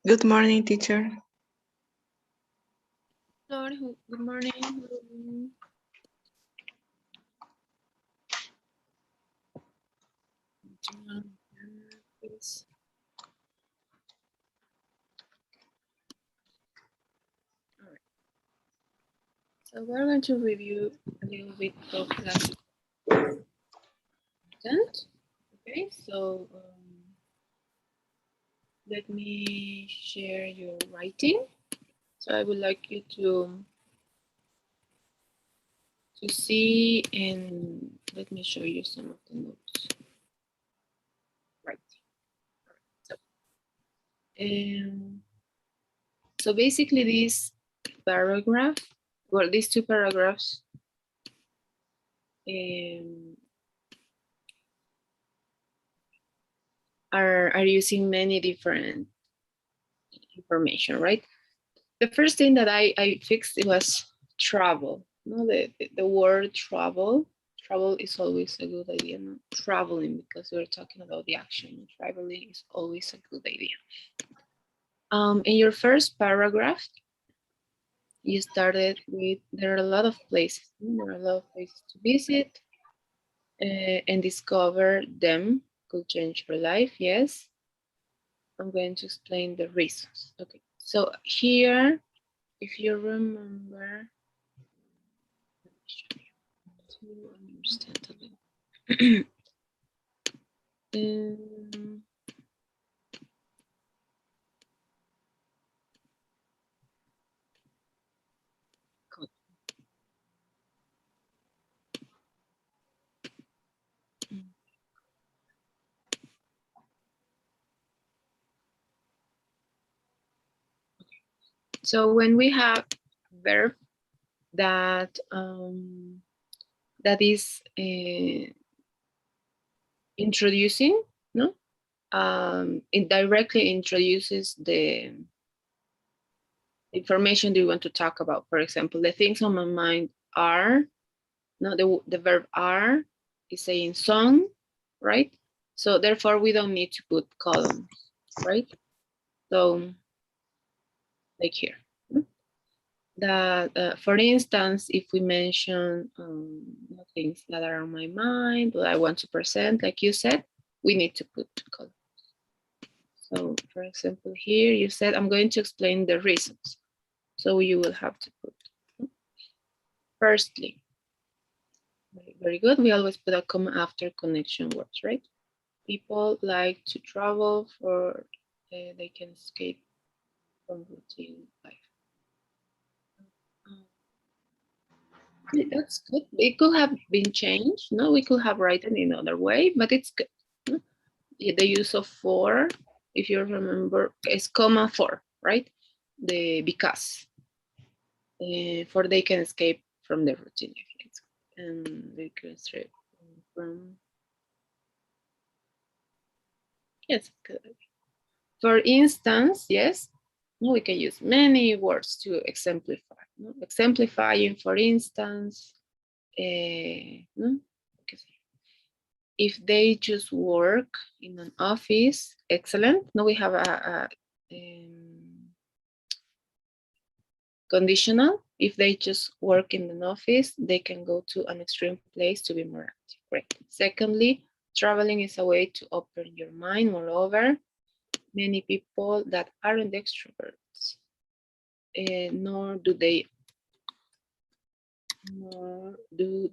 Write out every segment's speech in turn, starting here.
Good morning, teacher. Lord, good morning. Please. All right. So we're going to review a little bit of class content. Okay, so let me share your writing. So I would like you to see, and let me show you some of the notes. Right. So, so basically this paragraph, well, these two paragraphs are using many different information, right? The first thing that I fixed, it was travel. No, the word travel. Travel is always a good idea. No? Traveling, because we're talking about the action. Traveling is always a good idea. In your first paragraph, you started with there are a lot of places. There are a lot of places to visit and discover them could change your life. Yes. I'm going to explain the reasons. Okay. So here, if you remember, let me show you to understand a little. Good. So when we have verb that that is introducing, no, it directly introduces the information that you want to talk about. For example, the things on my mind are, no, the verb are is saying song, right? So therefore we don't need to put columns, right? So like here. That, for instance, if we mention things that are on my mind, that I want to present, like you said, we need to put columns. So for example, here you said, I'm going to explain the reasons. So you will have to put, firstly, very good. We always put a comma after connection words, right? People like to travel for, they can escape from routine life. That's good. It could have been changed. No, we could have written in another way, but it's good. No? The use of for, if you remember, is comma for, right? The because. For they can escape from the routine. And they can escape from, yes, good. For instance, yes, we can use many words to exemplify. No? Exemplifying, for instance, no? If they just work in an office, excellent. Now we have a conditional. If they just work in an office, they can go to an extreme place to be more active. Great. Secondly, traveling is a way to open your mind. Moreover, many people that aren't extroverts, nor do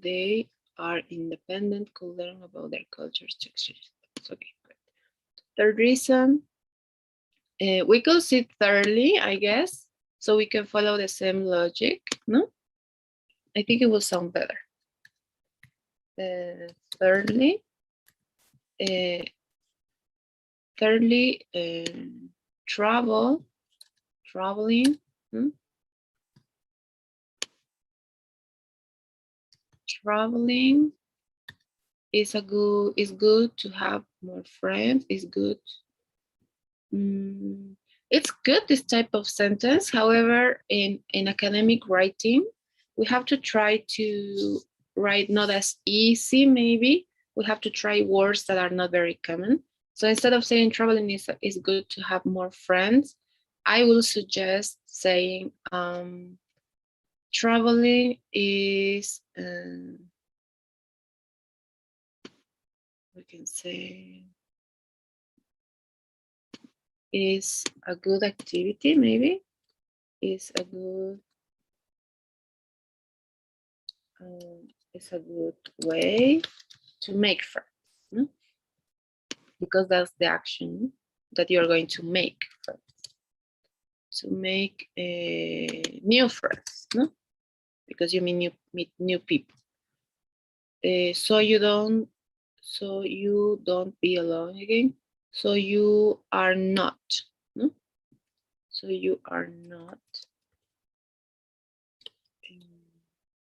they are independent, could learn about their cultures to exchange. Okay, great. Third reason, we could see thirdly, I guess, so we can follow the same logic, no? I think it will sound better. Thirdly, uh, traveling, hmm? Traveling is good to have more friends. It's good. It's good, this type of sentence. However, in academic writing, we have to try to write not as easy, maybe. We have to try words that are not very common. So instead of saying traveling is good to have more friends, I will suggest saying traveling is, we can say, is a good activity, maybe, is a good, it's a good way to make friends, no? Because that's the action that you're going to make friends. To make new friends, no? Because you meet new people. So you don't be alone again. So you are not, no? So you are not.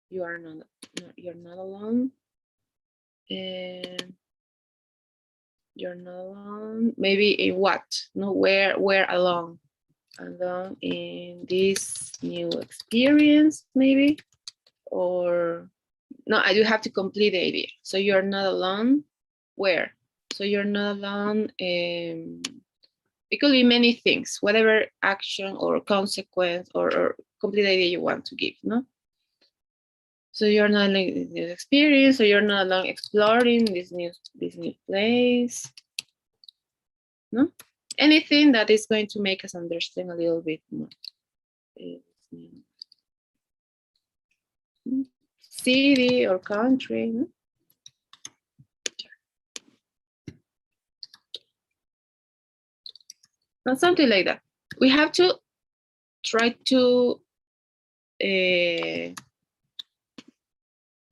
You're not alone. And you're not alone. Maybe in what? No, where alone? Alone in this new experience, maybe, or no, I do have to complete the idea. So you're not alone. Where? So you're not alone. It could be many things, whatever action or consequence or complete idea you want to give, no? So you're not like this experience, or you're not alone exploring this new place, no? Anything that is going to make us understand a little bit more. City or country, no? Not something like that. We have to try to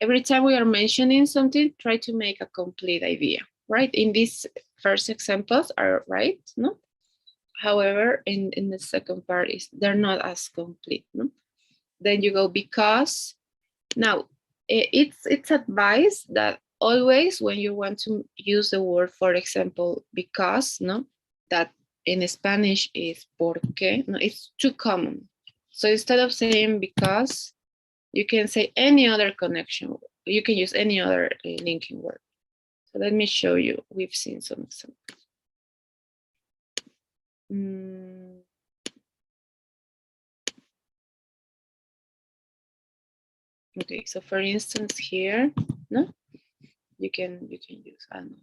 every time we are mentioning something, try to make a complete idea, right? In these first examples are right, no? However, in the second part is they're not as complete, no? Then you go because. Now, it's advice that always when you want to use the word, for example, because, no? That in Spanish is porque, no? It's too common. So instead of saying because, you can say any other connection. You can use any other linking word. So let me show you. We've seen some examples. Okay, so for instance here, no, you can use, I don't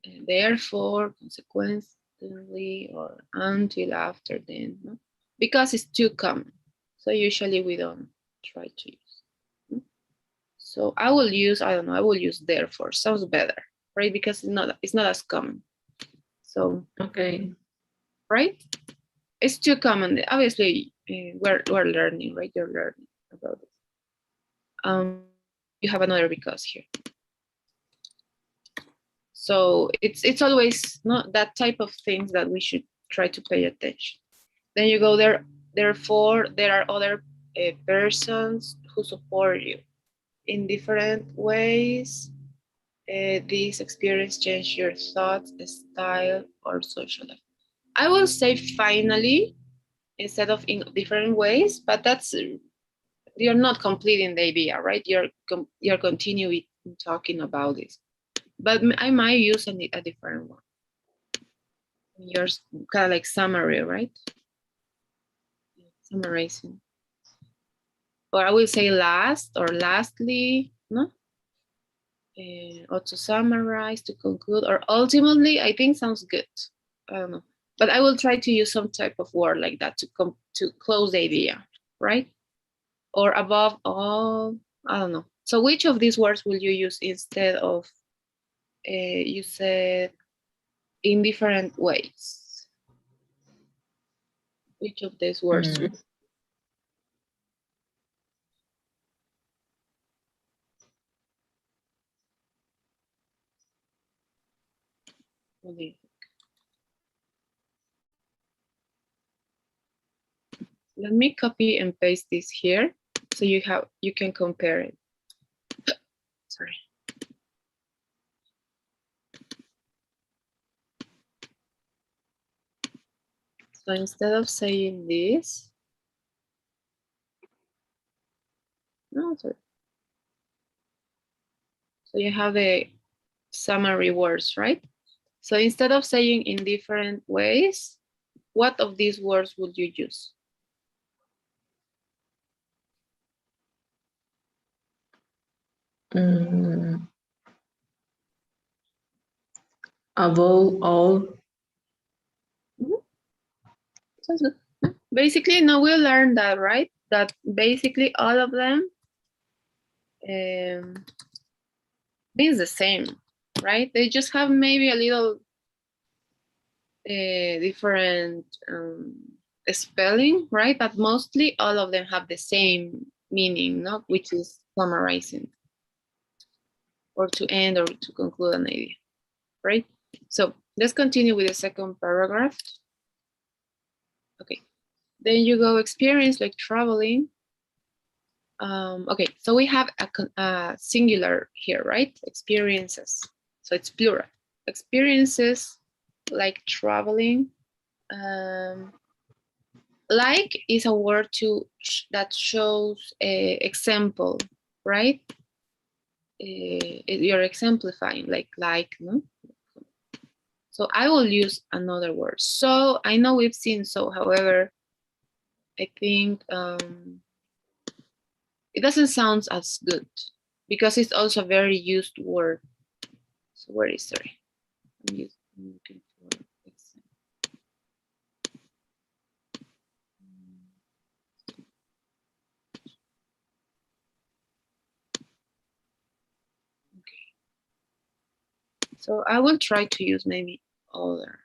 know, therefore, consequently, or until, after, then, no? Because it's too common. So usually we don't try to use. No? So I will use, I don't know, I will use therefore. Sounds better, right? Because it's not as common. So okay, right? It's too common. Obviously, we're learning, right? You're learning about this. You have another because here. So it's always not that type of things that we should try to pay attention. Then you go there. Therefore, there are other persons who support you in different ways. This experience change your thoughts, style, or social life. I will say finally instead of in different ways, but that's you're not completing the idea, right? You're continuing talking about this, but I might use a different one. Yours kind of like summary, right? Summarizing, or I will say last or lastly, no? Or to summarize, to conclude, or ultimately, I think sounds good. I don't know, but I will try to use some type of word like that to close the idea, right? Or above all, I don't know. So which of these words will you use instead of, you said, in different ways? Which of these words? Okay. Let me copy and paste this here so you can compare it. Sorry. So instead of saying this, no, sorry. So you have the summary words, right? So instead of saying in different ways, what of these words would you use? Above all. Sounds good. Basically, now we learned that, right? That basically all of them means the same, right? They just have maybe a little different spelling, right? But mostly all of them have the same meaning, no? Which is summarizing or to end or to conclude an idea, right? So let's continue with the second paragraph. Okay, then you go experience like traveling. Okay, so we have a singular here, right? Experiences. So it's plural. Experiences like traveling. Like is a word that shows a example, right? You're exemplifying, like, no? So I will use another word. So I know we've seen so, however, I think it doesn't sound as good because it's also a very used word. So where is, sorry, I'm looking for example. Okay. So I will try to use maybe other.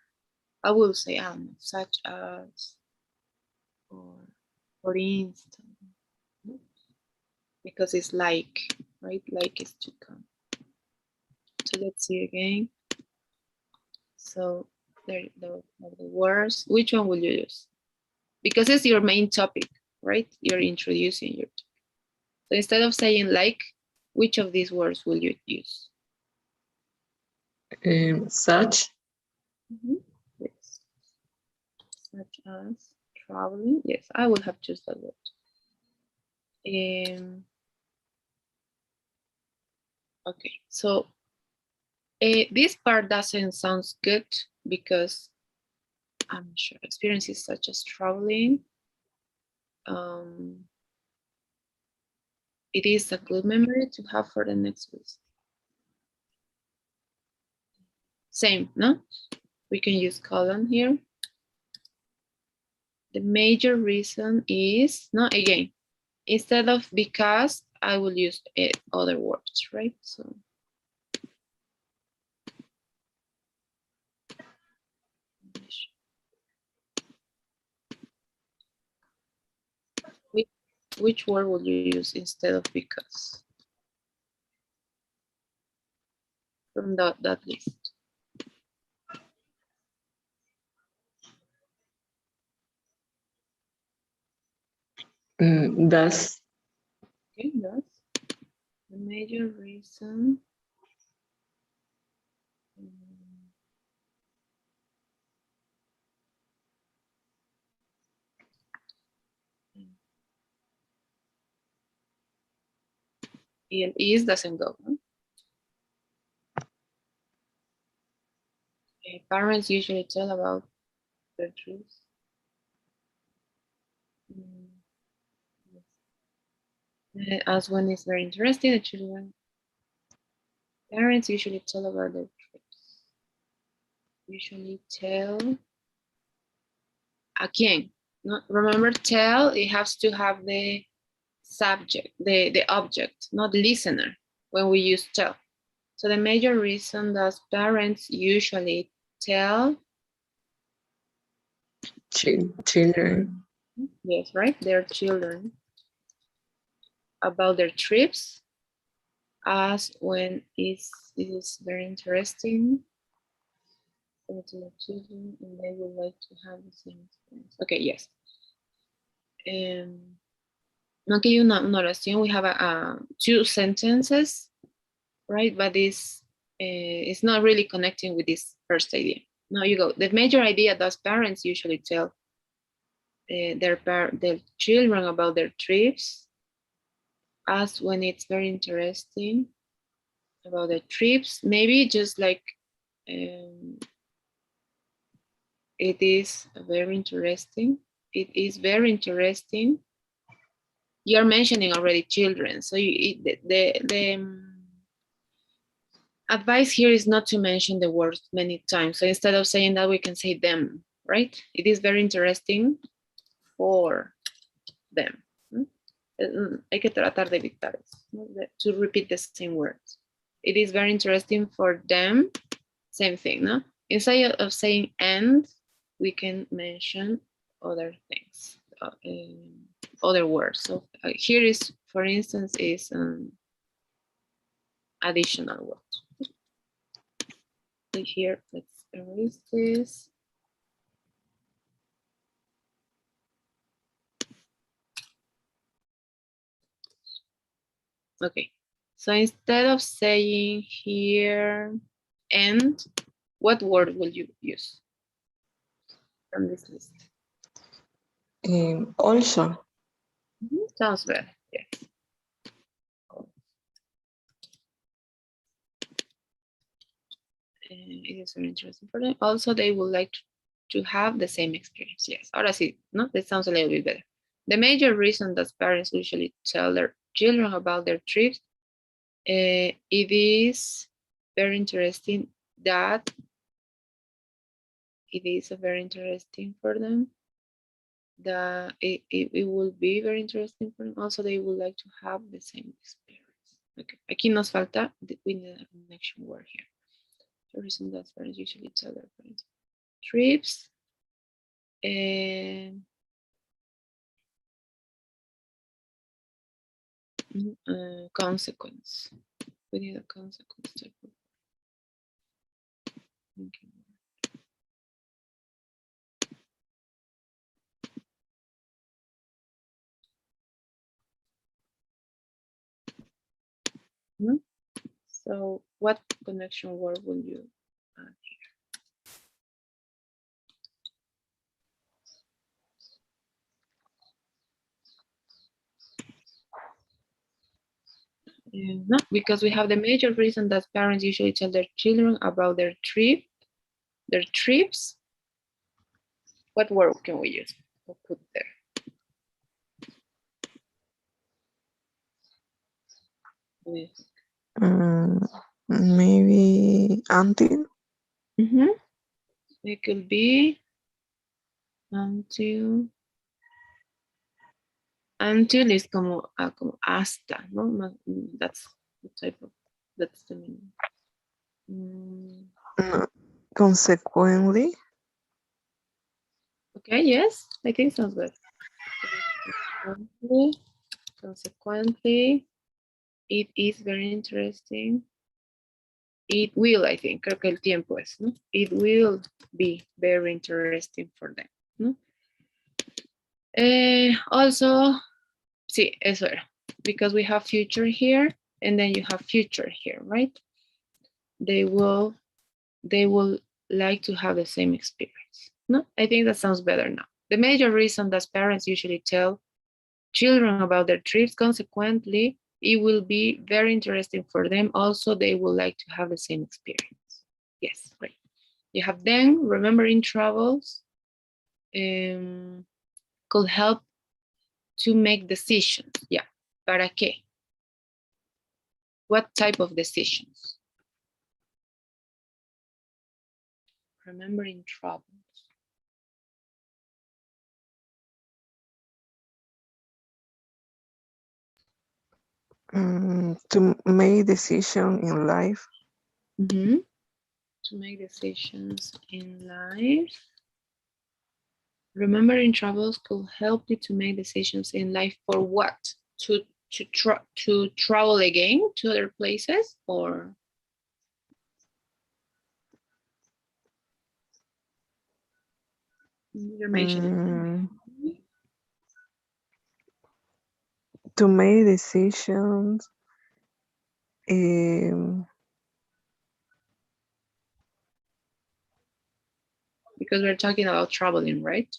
I will say such as, or for instance, because it's like, right? Like is to come. So let's see again. So there the words. Which one will you use? Because it's your main topic, right? You're introducing your topic. So instead of saying like, which of these words will you use? Such. Yes. Such as traveling. Yes, I will have chosen that word. Okay, so this part doesn't sound good because I'm sure experiences such as traveling. It is a good memory to have for the next week. Same, no? We can use colon here. The major reason is, no, again, instead of because, I will use other words, right? So which word will you use instead of because from that list? Thus. Okay, that's the major reason. And is doesn't go. No? Parents usually tell about their truths. As one is very interesting, the children. Parents usually tell about their trips. Usually tell a quién. No, remember, tell, it has to have the subject, the object, not listener when we use tell. So the major reason that parents usually tell children. Yes, right, their children about their trips as when it is very interesting to the children and they would like to have the same experience. Okay, yes. Aquí hay una oración, we have two sentences, right? But it's not really connecting with this first idea. Now you go. The major idea that parents usually tell their children about their trips as when it's very interesting about the trips, maybe just like It is very interesting. It is very interesting. You're mentioning already children. So the advice here is not to mention the word many times. So instead of saying that, we can say them, right? It is very interesting for them. Hay que tratar de evitar eso, ¿no? To repeat the same words. It is very interesting for them. Same thing, no? Instead of saying and, we can mention other things, other words. So here is, for instance, is additional words. So here, let's erase this. Okay, so instead of saying here and, what word will you use from this list? Also. Sounds better, yes. It is very interesting for them. Also, they would like to have the same experience. Yes, ahora sí, no? That sounds a little bit better. The major reason that parents usually tell their children about their trips, it is very interesting that it is very interesting for them, that it will be very interesting for them. Also, they would like to have the same experience. Okay, aquí nos falta, we need a connection word here. The reason that parents usually tell their parents trips and consequence. We need a consequence type of thinking. So what connection word will you add here? No, because we have the major reason that parents usually tell their children about their trips. What word can we use? We'll put there. Maybe until. It could be until is como hasta, no? That's the type of, that's the meaning. No. Consequently. Okay, yes, I think sounds good. Consequently, it is very interesting. It will, I think, creo que el tiempo es, ¿no? It will be very interesting for them, ¿no? Also, sí, eso era. Because we have future here, and then you have future here, right? They will like to have the same experience. No, I think that sounds better now. The major reason that parents usually tell children about their trips, consequently, it will be very interesting for them. Also, they will like to have the same experience. Yes, great. You have then remembering travels could help to make decisions. Yeah, ¿para qué? What type of decisions? Remembering travels. To make decision in life. To make decisions in life. Remembering travels could help you to make decisions in life for what? To travel again to other places, or you're mentioning to make decisions because we're talking about traveling, right?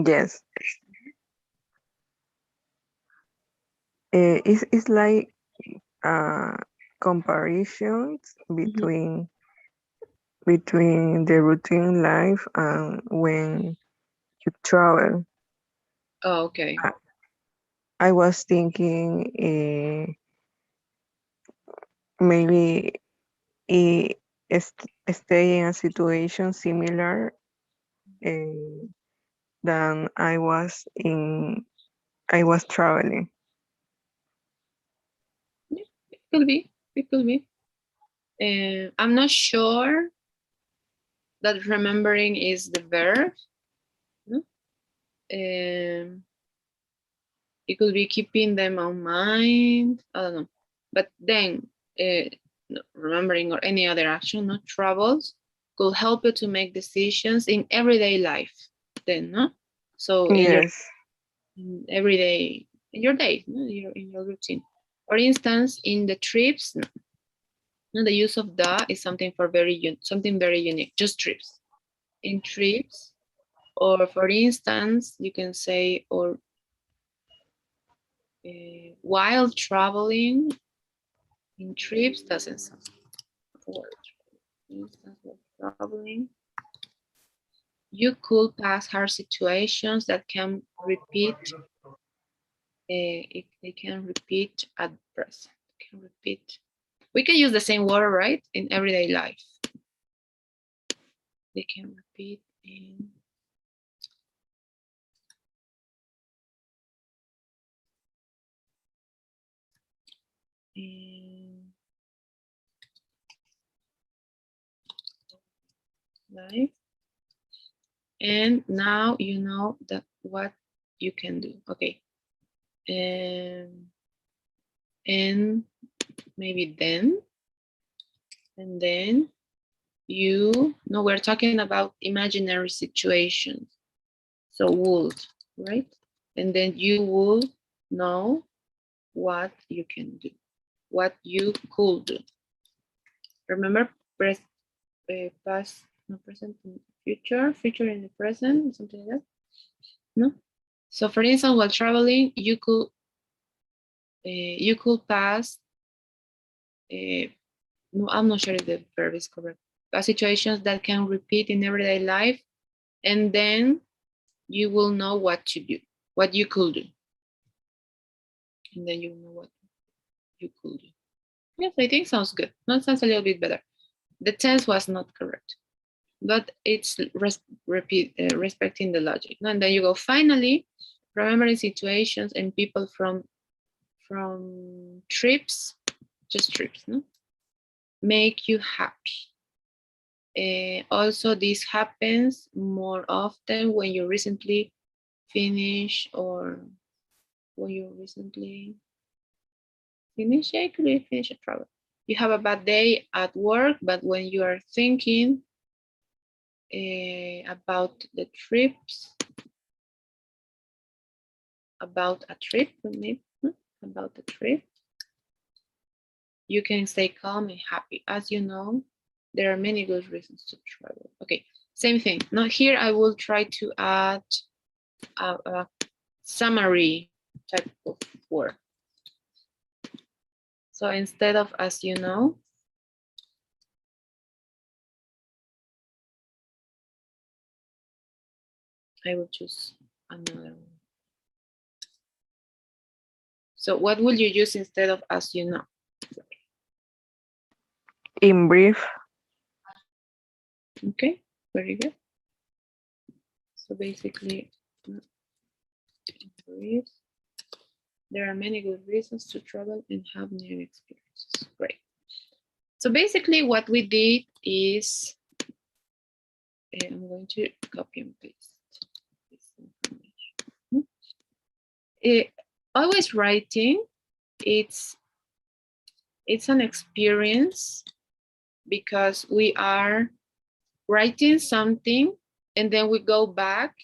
Yes. It's like comparisons between between the routine life and when you travel. Oh, okay. I was thinking maybe eh, stay in a situation similar eh, than I was traveling. Yeah, it could be. It could be. I'm not sure that remembering is the verb. No? It could be keeping them on mind. I don't know. But then remembering or any other action, not travels, could help you to make decisions in everyday life. Then, no. So in your Yes, everyday, in your day, no? In your routine. For instance, in the trips, no, the use of the is something for something very unique. Just trips. In trips, or for instance, you can say, or while traveling. In trips doesn't sound word. For instance, while traveling, you could pass hard situations that can repeat. They can repeat at present. Can repeat. We can use the same word, right, in everyday life. They can repeat in life. And now you know that what you can do. Okay. And maybe then, and then you know, we're talking about imaginary situations. So would, right? And then you will know what you can do, what you could do. Remember, past, no present, future, future in the present, something like that. No. So, for instance, while traveling, you could pass. No, I'm not sure if the verb is correct. Situations that can repeat in everyday life, and then you will know what to do, what you could do, and then you know what you could do. Yes, I think sounds good. That sounds a little bit better. The tense was not correct, but it's respecting the logic. No? And then you go, finally, remembering situations and people from trips, just trips, no? Make you happy. Also, this happens more often when you recently finish or when you recently finish, yeah, could be finish a travel. You have a bad day at work, but when you are thinking about the trips, about a trip, maybe, about the trip, you can stay calm and happy. As you know, there are many good reasons to travel. Okay, same thing. Now here I will try to add a summary type of word. So instead of as you know, I will choose another one. So what will you use instead of as you know? in brief, Okay, very good. So basically, there are many good reasons to travel and have new experiences. Great. So basically what we did is, I'm going to copy and paste this information. Always writing, it's an experience because we are writing something and then we go back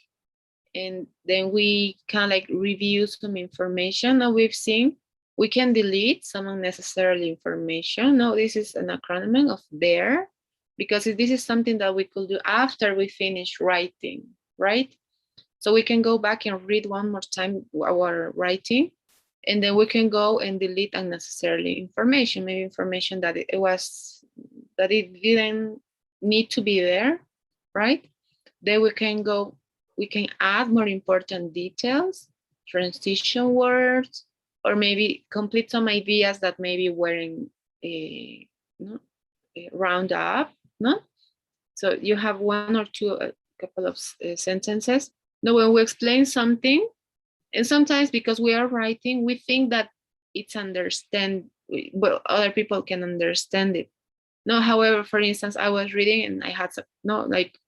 and then we can like review some information that we've seen. We can delete some unnecessary information. No, this is an acronym of DARE, because this is something that we could do after we finish writing, right? So we can go back and read one more time our writing, and then we can go and delete unnecessary information, maybe information that it didn't need to be there, right? Then we can add more important details, transition words, or maybe complete some ideas that maybe weren't no, round up, no? So you have one or two, a couple of sentences. Now, when we explain something, and sometimes because we are writing, we think that it's well, other people can understand it. No, however, for instance, I was reading and I had some, no, like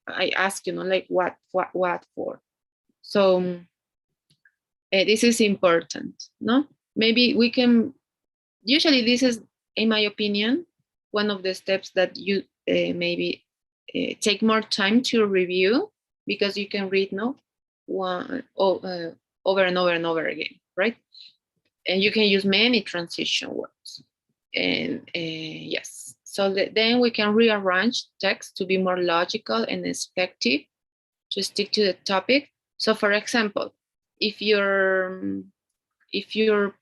I asked, like what for. So this is important, no? Maybe we can, usually this is, in my opinion, one of the steps that you maybe take more time to review, because you can read over and over and over again, right? And you can use many transition words. And yes, so then we can rearrange text to be more logical and effective, to stick to the topic. So for example, if your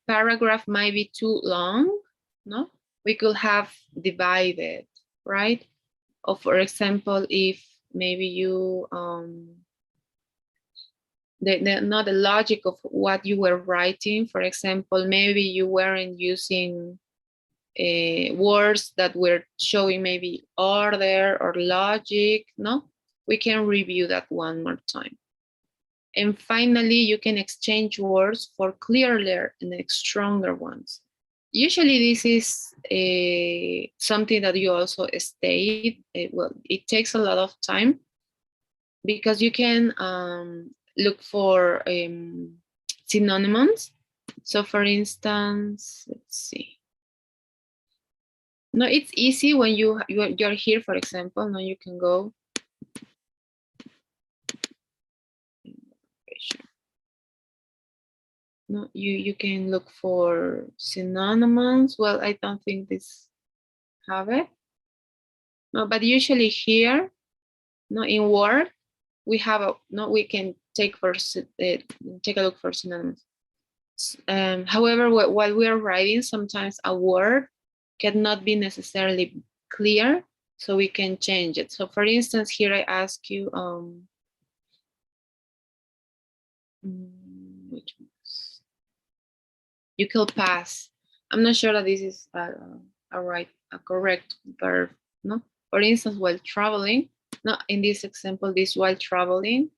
paragraph might be too long, no, we could have divided, right? Or for example, if maybe you not the logic of what you were writing, for example, maybe you weren't using words that were showing maybe order or logic, no, we can review that one more time. And finally, you can exchange words for clearer and stronger ones. Usually this is something that you also state. Well, it takes a lot of time, because you can look for synonyms. So for instance, let's see. No, it's easy when you're here, for example. Now you can go. No, you can look for synonyms. Well, I don't think this have it. No, but usually here, no, in Word, we have we can take a look for synonyms. However, while we are writing, sometimes a word cannot be necessarily clear, so we can change it. So for instance, here I ask you, which ones? You could pass. I'm not sure that this is a correct verb, no? For instance, while traveling, no, in this example, this while traveling,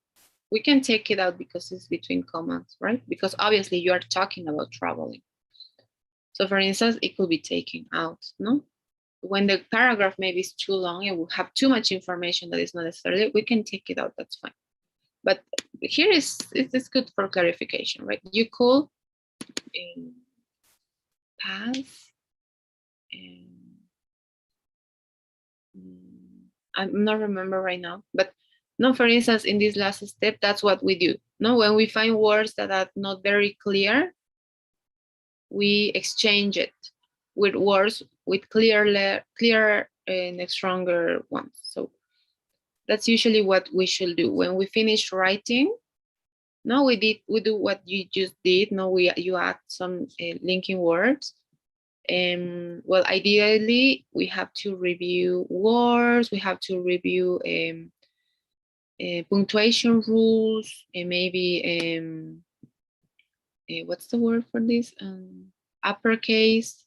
we can take it out because it's between commas, right? Because obviously you are talking about traveling. So for instance, it could be taken out, no? When the paragraph maybe is too long and will have too much information that is not necessarily, we can take it out, that's fine. But here it's good for clarification, right? You could pass. I'm not remember right now, but no, for instance, in this last step, that's what we do. No, when we find words that are not very clear, we exchange it with words with clearer and stronger ones. So that's usually what we should do when we finish writing. No, we do what you just did. No, you add some linking words. Well, ideally, we have to review words. We have to review punctuation rules, and maybe what's the word for this? Uppercase.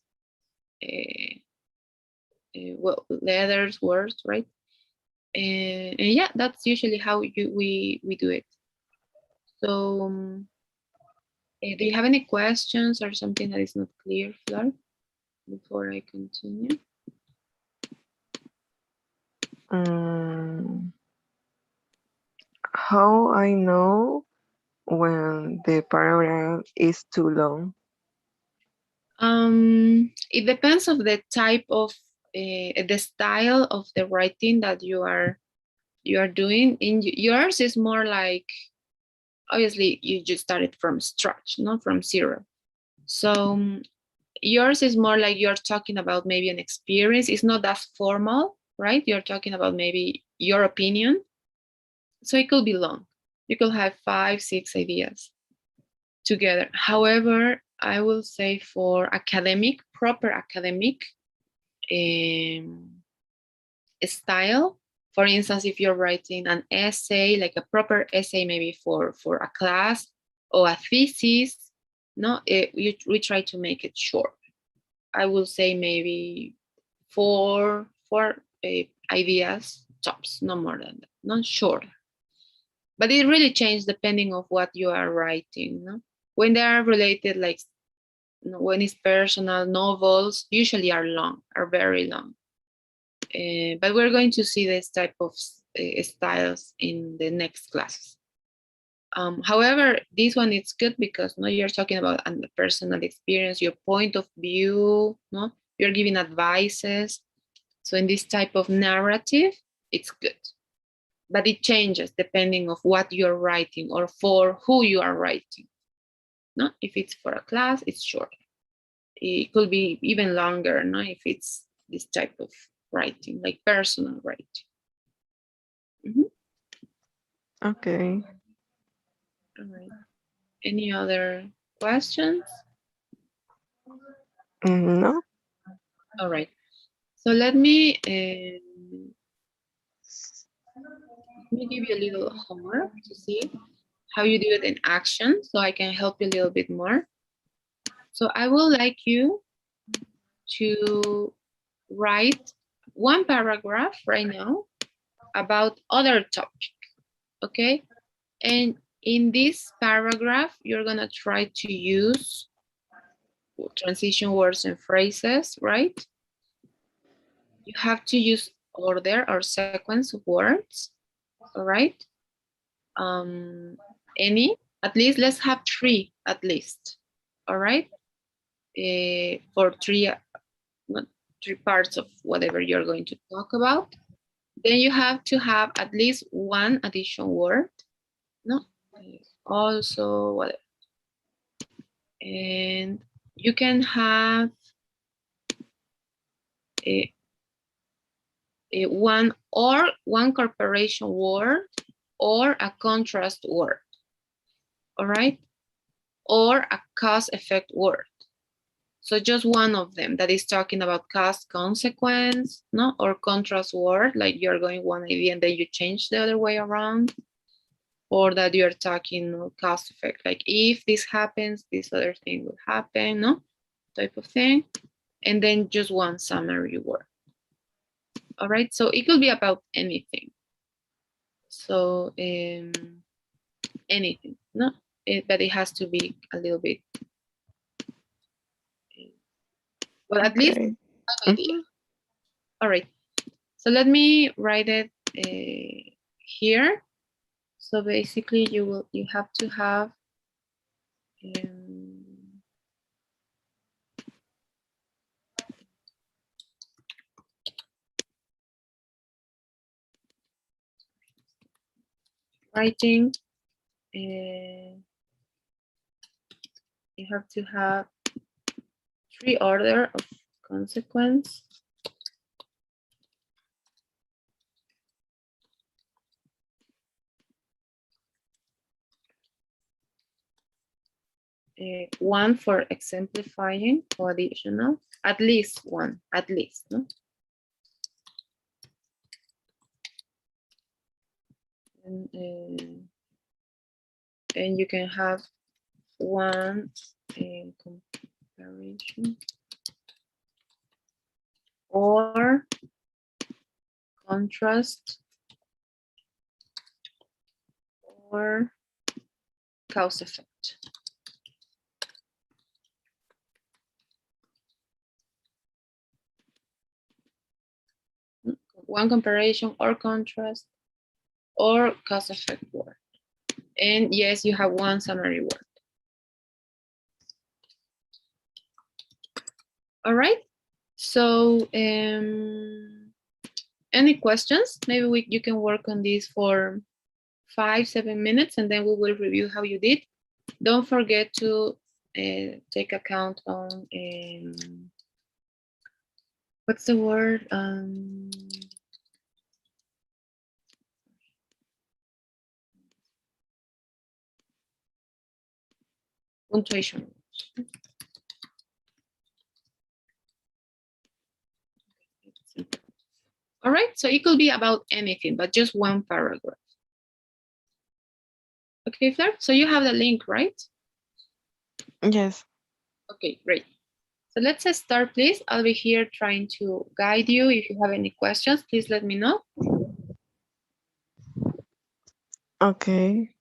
Well, letters, words, right? And yeah, that's usually how we do it. So, do you have any questions or something that is not clear, Flor, before I continue? How I know when the paragraph is too long? It depends of the type of the style of the writing that you are doing. In yours is more like, obviously you just started from scratch, not from zero. So yours is more like you're talking about maybe an experience. It's not that formal, right? You're talking about maybe your opinion. So it could be long. You could have 5, 6 ideas together. However, I will say for proper academic, style. For instance, if you're writing an essay, like a proper essay, maybe for a class or a thesis, no, we try to make it short. I will say maybe four ideas tops, no more than that, not short. But it really changes depending of what you are writing. No? When they are related, like when it's personal novels, usually are long, are very long. But we're going to see this type of styles in the next classes. However, this one is good because no, you're talking about a personal experience, your point of view, no, you're giving advices. So in this type of narrative, it's good. But it changes depending of what you're writing or for who you are writing. No, if it's for a class, it's short. It could be even longer, no, if it's this type of writing, like personal writing. Mm-hmm. Okay. All right. Any other questions? No. All right. So let me give you a little homework to see how you do it in action so I can help you a little bit more. So I would like you to write one paragraph right now about other topic, okay? And in this paragraph, you're gonna try to use transition words and phrases, right? You have to use order or sequence of words, all right? Any, at least let's have 3 at least, all right? For 3 parts of whatever you're going to talk about. Then you have to have at least 1 additional word, no? Also, whatever. And you can have a one corporation word or a contrast word, all right? Or a cause effect word. So just one of them that is talking about cause consequence, no? Or contrast word, like you're going one idea and then you change the other way around. Or that you're talking cause effect, like if this happens, this other thing will happen, no? Type of thing. And then just one summary word. All right, so it could be about anything. So anything, no? But it has to be a little bit, well, at least Okay. an idea. All right, so let me write it here. So basically you have to have writing, you have to have 3 order of consequence. One for exemplifying or additional, at least one, at least, no? And you can have one comparison or contrast or cause effect. One comparison or contrast or cause effect word. And yes, you have one summary word. All right. So any questions? Maybe you can work on this for 5-7 minutes and then we will review how you did. Don't forget to take account on what's the word? Punctuation. All right, so it could be about anything, but just one paragraph. Okay, Fleur, so you have the link, right? Yes. Okay, great. So let's start, please. I'll be here trying to guide you. If you have any questions, please let me know. Okay.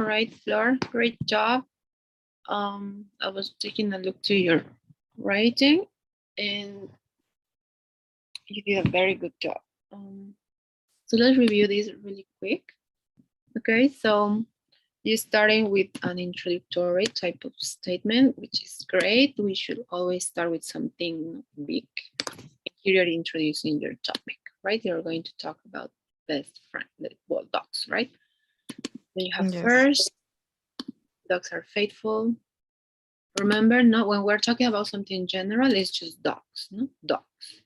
All right, Flor, great job. I was taking a look to your writing and you did a very good job. So let's review this really quick. Okay, so you're starting with an introductory type of statement, which is great. We should always start with something big. Here you're introducing your topic, right? You're going to talk about best friend, well, dogs, right? Then you have Yes. first, dogs are faithful. Remember, not when we're talking about something general, it's just dogs, no? Dogs.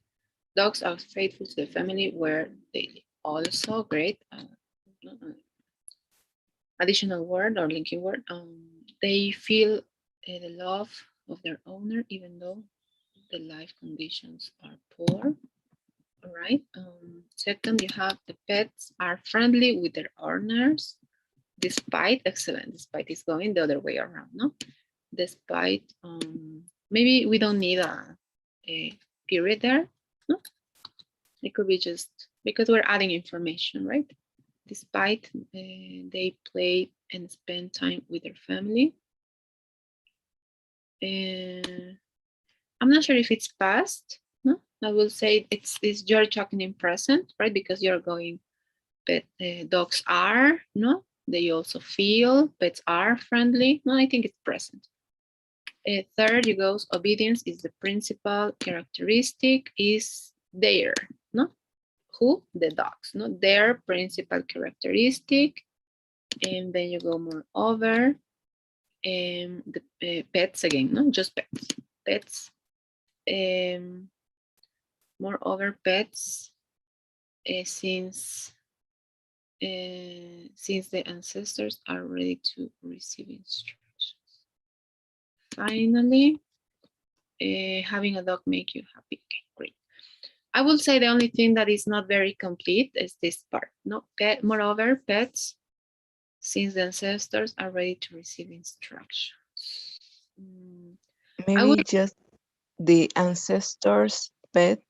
Dogs are faithful to the family where they live. Also, great. Additional word or linking word. They feel the love of their owner, even though the life conditions are poor. All right. Second, you have the pets are friendly with their owners, despite, excellent, despite is going the other way around, no? Despite, maybe we don't need a period there, no? It could be just because we're adding information, right? Despite they play and spend time with their family. I'm not sure if it's past, no? I will say it's you're talking in present, right? Because you're going, pet dogs are, no? They also feel, pets are friendly. No, I think it's present. Third, you goes, obedience is the principal characteristic, is their, no? Who? The dogs, no? Their principal characteristic. And then you go more over the pets again, no? Just pets. Pets. Moreover, pets, since the ancestors are ready to receive instructions. Finally, having a dog make you happy. Okay, great. I will say the only thing that is not very complete is this part. No, moreover, pets, since the ancestors are ready to receive instructions. I would. Maybe just the ancestors' pet.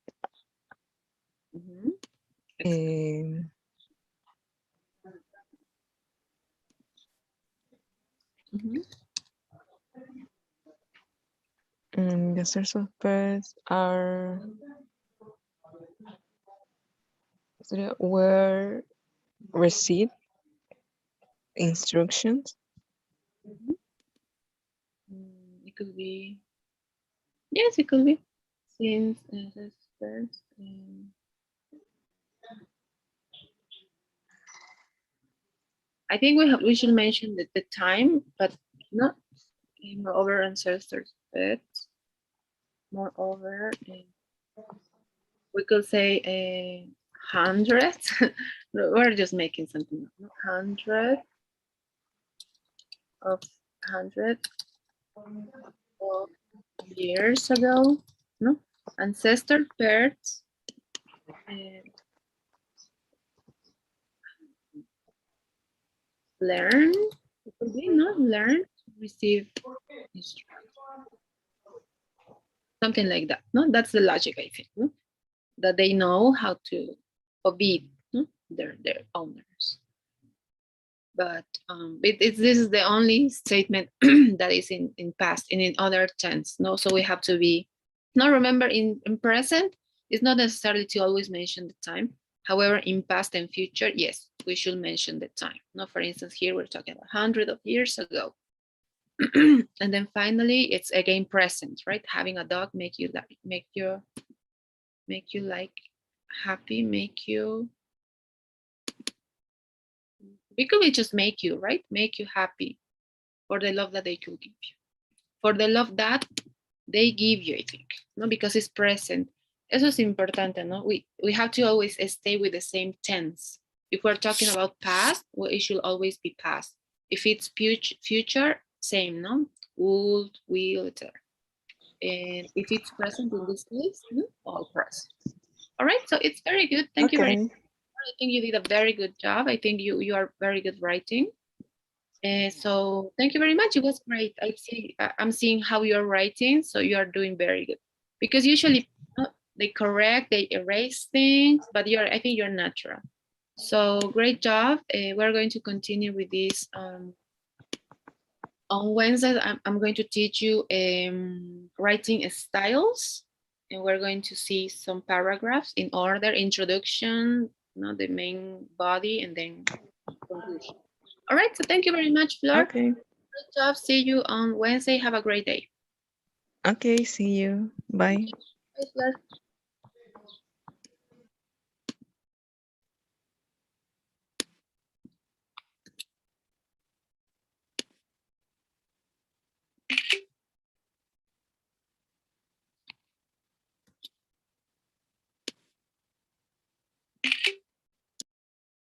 Mhm. Um, Mhm. the ancestors' pets are were receive instructions. It could be. Yes, it could be. Since ancestors. I think we should mention the time, but not moreover ancestors, but moreover we could say a hundred. We're just making something up. Hundred of years ago. No, ancestor pairs learn. It could be not learn, receive instruction. Something like that. No, that's the logic, I think. No? That they know how to obey, no? their owners. But this is the only statement that is in past and in other tense. No, so we have to be. Now remember, in present, it's not necessarily to always mention the time. However, in past and future, yes, we should mention the time. No, for instance, here we're talking about hundreds of years ago. And then finally, it's again present, right? Having a dog make you like happy, make you. We could just make you, right? Make you happy for the love that they could give you, for the love that they give you, I think, no, because it's present. Eso es importante, no? We have to always stay with the same tense. If we're talking about past, well, it should always be past. If it's future, same, no? Would, will, etc. And if it's present in this case, no? All present. All right, so it's very good. Thank you very much. Okay. I think you did a very good job. I think you are very good writing. So thank you very much. It was great. I'm seeing how you're writing, so you are doing very good. Because usually they correct, they erase things, but I think you're natural. So great job. We're going to continue with this On Wednesday, I'm going to teach you writing styles, and we're going to see some paragraphs in order: introduction, the main body, and then conclusion. All right, so thank you very much, Flor. Okay. Great job. See you on Wednesday. Have a great day. Okay, see you. Bye. Bye, Flor.